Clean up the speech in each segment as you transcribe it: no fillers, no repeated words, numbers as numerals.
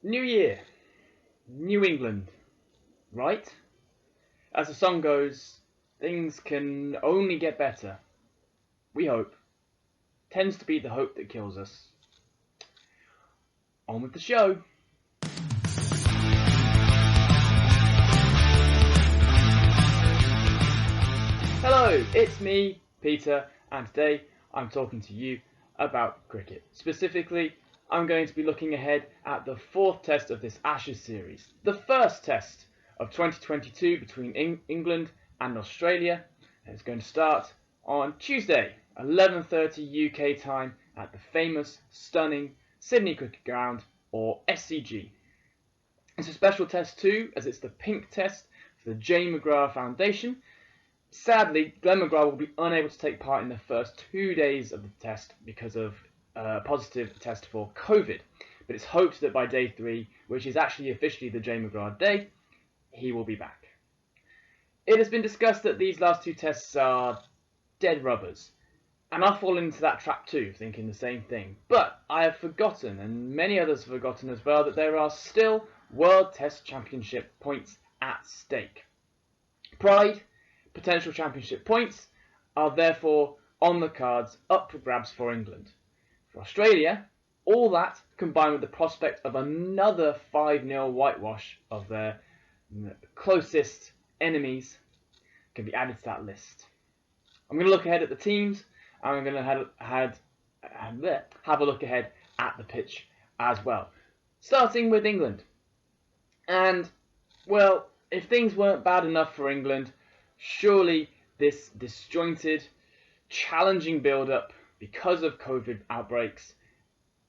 New Year, New England, right? As the song goes, things can only get better. We hope. Tends to be the hope that kills us. On with the show. Hello, it's me, Peter, and today I'm talking to you about cricket. Specifically, I'm going to be looking ahead at the fourth test of this Ashes series, the first test of 2022 between England and Australia. And it's going to start on Tuesday, 11:30 UK time at the famous, stunning Sydney Cricket Ground, or SCG. It's a special test too, as it's the pink test for the J. McGrath Foundation. Sadly, Glenn McGrath will be unable to take part in the first 2 days of the test because of a positive test for COVID. But it's hoped that by day 3, which is actually officially the J. McGrath Day, he will be back. It has been discussed that these last 2 tests are dead rubbers. And I've fallen into that trap too, thinking the same thing. But I have forgotten, and many others have forgotten as well, that there are still World Test Championship points at stake. Pride, potential championship points, are therefore on the cards, up for grabs for England. For Australia, all that combined with the prospect of another 5-0 whitewash of their closest enemies can be added to that list. I'm going to look ahead at the teams, and I'm going to have a look ahead at the pitch as well. Starting with England. And, well, if things weren't bad enough for England, surely this disjointed, challenging build-up because of COVID outbreaks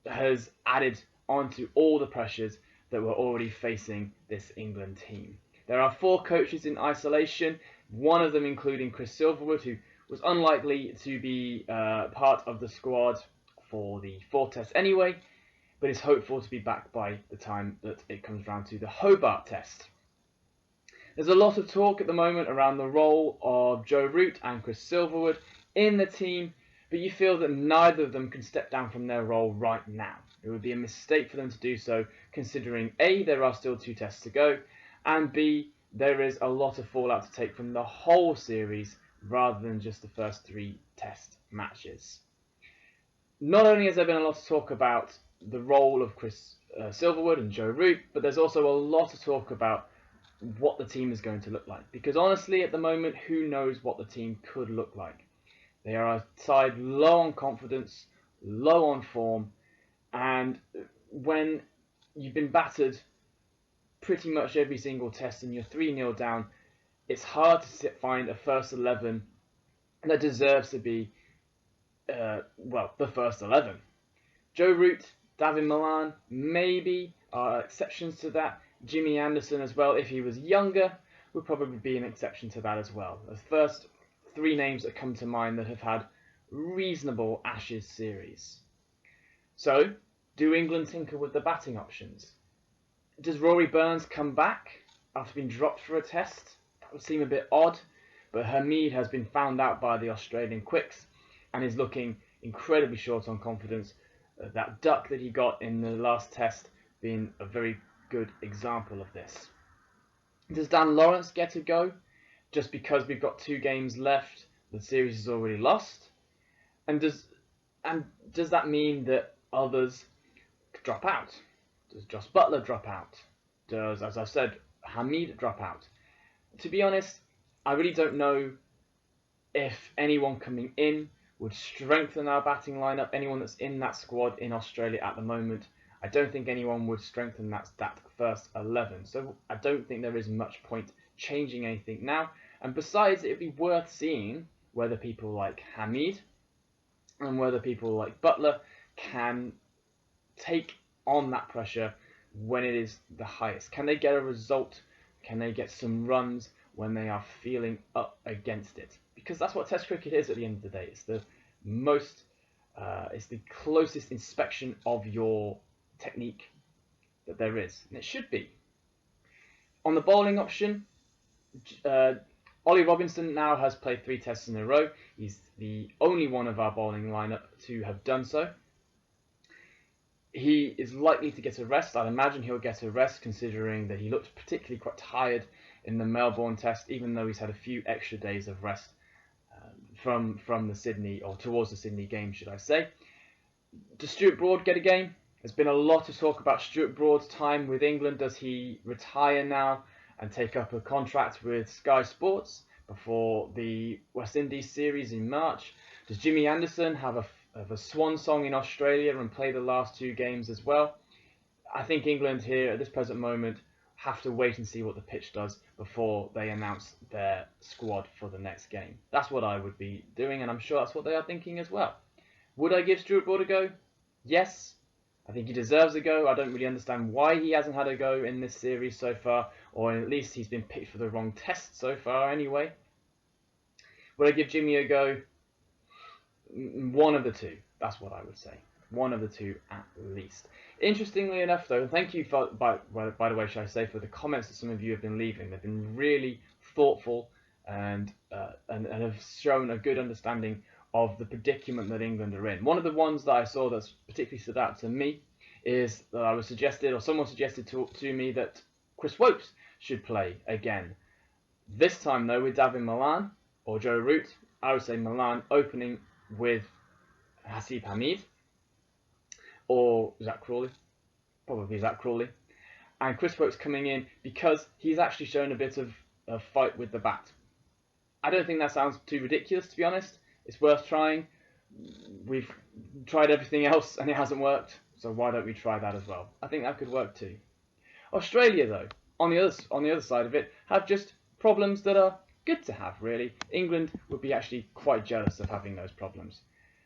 has added onto all the pressures that were already facing this England team. There are 4 coaches in isolation, one of them including Chris Silverwood, who was unlikely to be part of the squad for the 4th test anyway, but is hopeful to be back by the time that it comes round to the Hobart test. There's a lot of talk at the moment around the role of Joe Root and Chris Silverwood in the team, but you feel that neither of them can step down from their role right now. It would be a mistake for them to do so, considering A, there are still 2 tests to go, and B, there is a lot of fallout to take from the whole series rather than just the first 3 test matches. Not only has there been a lot of talk about the role of Chris Silverwood and Joe Root, but there's also a lot of talk about what the team is going to look like. Because honestly, at the moment, who knows what the team could look like? They are a side low on confidence, low on form, and when you've been battered pretty much every single test and you're 3-0 down, it's hard to find a first 11 that deserves to be, the first 11. Joe Root, David Milan, maybe are exceptions to that. Jimmy Anderson as well, if he was younger, would probably be an exception to that as well. The first 3 names that come to mind that have had reasonable Ashes series. So, do England tinker with the batting options? Does Rory Burns come back after being dropped for a test? That would seem a bit odd, but Hamid has been found out by the Australian quicks and is looking incredibly short on confidence. That duck that he got in the last test being a very good example of this. Does Dan Lawrence get a go? Just because we've got 2 games left, the series is already lost? And does that mean that others drop out? Does Joss Buttler drop out? Does, as I said, Hamid drop out? To be honest, I really don't know if anyone coming in would strengthen our batting lineup. Anyone that's in that squad in Australia at the moment, I don't think anyone would strengthen that first 11. So I don't think there is much point changing anything now. And besides, it'd be worth seeing whether people like Hamid and whether people like Buttler can take on that pressure when it is the highest. Can they get a result? Can they get some runs when they are feeling up against it? Because that's what Test cricket is at the end of the day. It's the closest inspection of your technique that there is, and it should be. On the bowling option, Ollie Robinson now has played 3 tests in a row. He's the only one of our bowling lineup to have done so. he is likely to get a rest. I'd imagine he'll get a rest, considering that he looked particularly quite tired in the Melbourne test, even though he's had a few extra days of rest from the Sydney, or towards the Sydney game, should I say. Does Stuart Broad get a game? There's been a lot of talk about Stuart Broad's time with England. Does he retire now and take up a contract with Sky Sports before the West Indies series in March? Does Jimmy Anderson have a swan song in Australia and play the last 2 games as well? I think England here at this present moment have to wait and see what the pitch does before they announce their squad for the next game. That's what I would be doing, and I'm sure that's what they are thinking as well. Would I give Stuart Broad a go? Yes. I think he deserves a go. I don't really understand why he hasn't had a go in this series so far, or at least he's been picked for the wrong test so far anyway. Would I give Jimmy a go? One of the two. That's what I would say. One of the two at least. Interestingly enough, though, thank you for, by the way, should I say, for the comments that some of you have been leaving. They've been really thoughtful and have shown a good understanding of the predicament that England are in. One of the ones that I saw that's particularly stood out to me is that I was suggested, or someone suggested to me, that Chris Woakes should play again. This time, though, with David Milan or Joe Root, I would say Milan opening with Hasib Hamid or Zach Crawley, probably Zach Crawley, and Chris Woakes coming in because he's actually shown a bit of a fight with the bat. I don't think that sounds too ridiculous, to be honest. It's worth trying. We've tried everything else and it hasn't worked, so why don't we try that as well? I think that could work too. Australia, though, on the other side of it, have just problems that are good to have, really. England would be actually quite jealous of having those problems.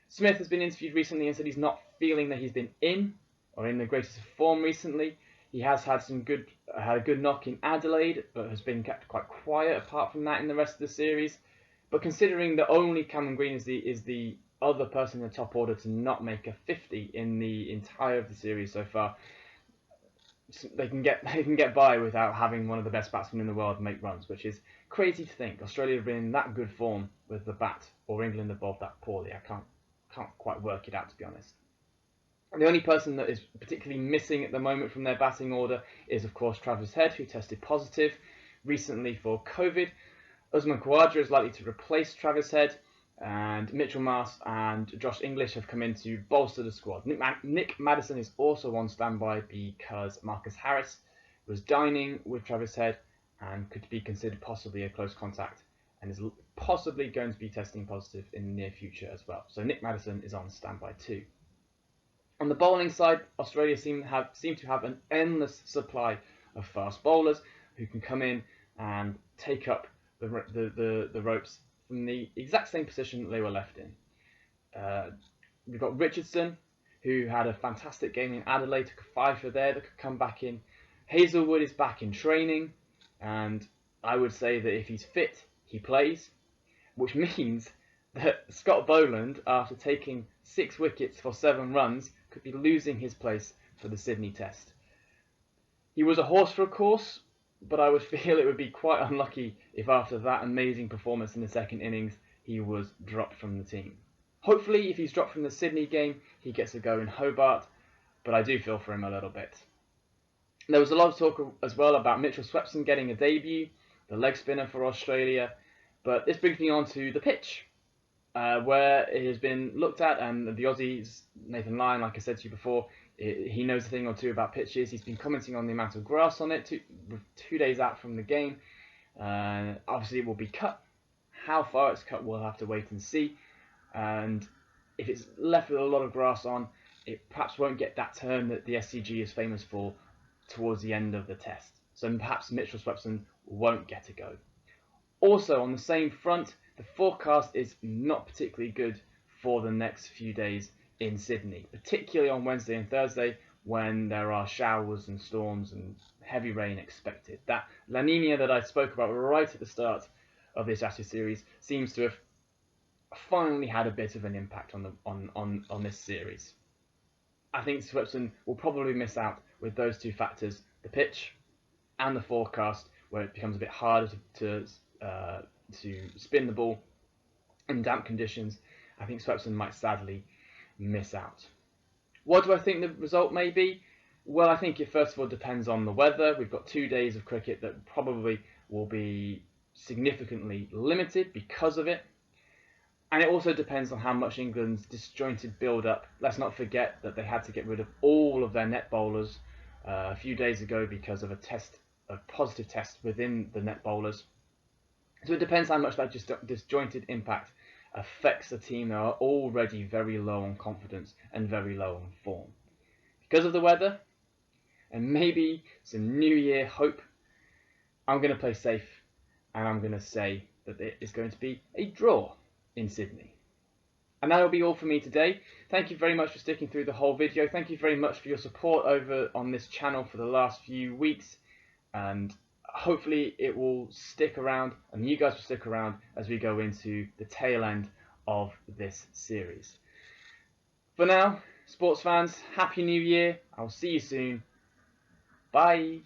Smith has been interviewed recently and said he's not feeling that he's been in the greatest of form recently. He has had a good knock in Adelaide, but has been kept quite quiet apart from that in the rest of the series. But considering that only Cameron Green is the other person in the top order to not make a 50 in the entire of the series so far, they can get by without having one of the best batsmen in the world make runs, which is crazy to think. Australia have been in that good form with the bat, or England have bowled that poorly. I can't quite work it out, to be honest. The only person that is particularly missing at the moment from their batting order is, of course, Travis Head, who tested positive recently for COVID. Usman Khawaja is likely to replace Travis Head, and Mitchell Marsh and Josh English have come in to bolster the squad. Nick Maddison is also on standby because Marcus Harris was dining with Travis Head and could be considered possibly a close contact and is possibly going to be testing positive in the near future as well. So Nick Maddison is on standby too. On the bowling side, Australia seem to have an endless supply of fast bowlers who can come in and take up the ropes from the exact same position that they were left in. We've got Richardson, who had a fantastic game in Adelaide, took a 5 for there that could come back in. Hazelwood is back in training, and I would say that if he's fit, he plays, which means that Scott Boland, after taking 6 wickets for 7 runs, could be losing his place for the Sydney Test. He was a horse for a course, but I would feel it would be quite unlucky if after that amazing performance in the second innings, he was dropped from the team. Hopefully, if he's dropped from the Sydney game, he gets a go in Hobart, but I do feel for him a little bit. There was a lot of talk as well about Mitchell Swepson getting a debut, the leg spinner for Australia, but this brings me on to the pitch, where it has been looked at, and the Aussies, Nathan Lyon, like I said to you before, he knows a thing or two about pitches. He's been commenting on the amount of grass on it 2 days out from the game. Obviously, it will be cut. How far it's cut, we'll have to wait and see. And if it's left with a lot of grass on, it perhaps won't get that turn that the SCG is famous for towards the end of the test. So perhaps Mitchell Swepson won't get a go. Also, on the same front, the forecast is not particularly good for the next few days in Sydney, particularly on Wednesday and Thursday when there are showers and storms and heavy rain expected. That La Nina that I spoke about right at the start of this Ashes series seems to have finally had a bit of an impact on this series. I think Swepson will probably miss out with those 2 factors, the pitch and the forecast, where it becomes a bit harder to spin the ball in damp conditions. I think Swepson might sadly miss out. What do I think the result may be? Well, I think it first of all depends on the weather. We've got 2 days of cricket that probably will be significantly limited because of it. And it also depends on how much England's disjointed build-up. Let's not forget that they had to get rid of all of their net bowlers a few days ago because of a positive test within the net bowlers. So it depends how much that disjointed impact affects a team that are already very low on confidence and very low on form. Because of the weather, and maybe some New Year hope, I'm going to play safe, and I'm going to say that it is going to be a draw in Sydney. And that will be all for me today. Thank you very much for sticking through the whole video. Thank you very much for your support over on this channel for the last few weeks, and hopefully it will stick around and you guys will stick around as we go into the tail end of this series. For now, sports fans, Happy New Year. I'll see you soon. Bye.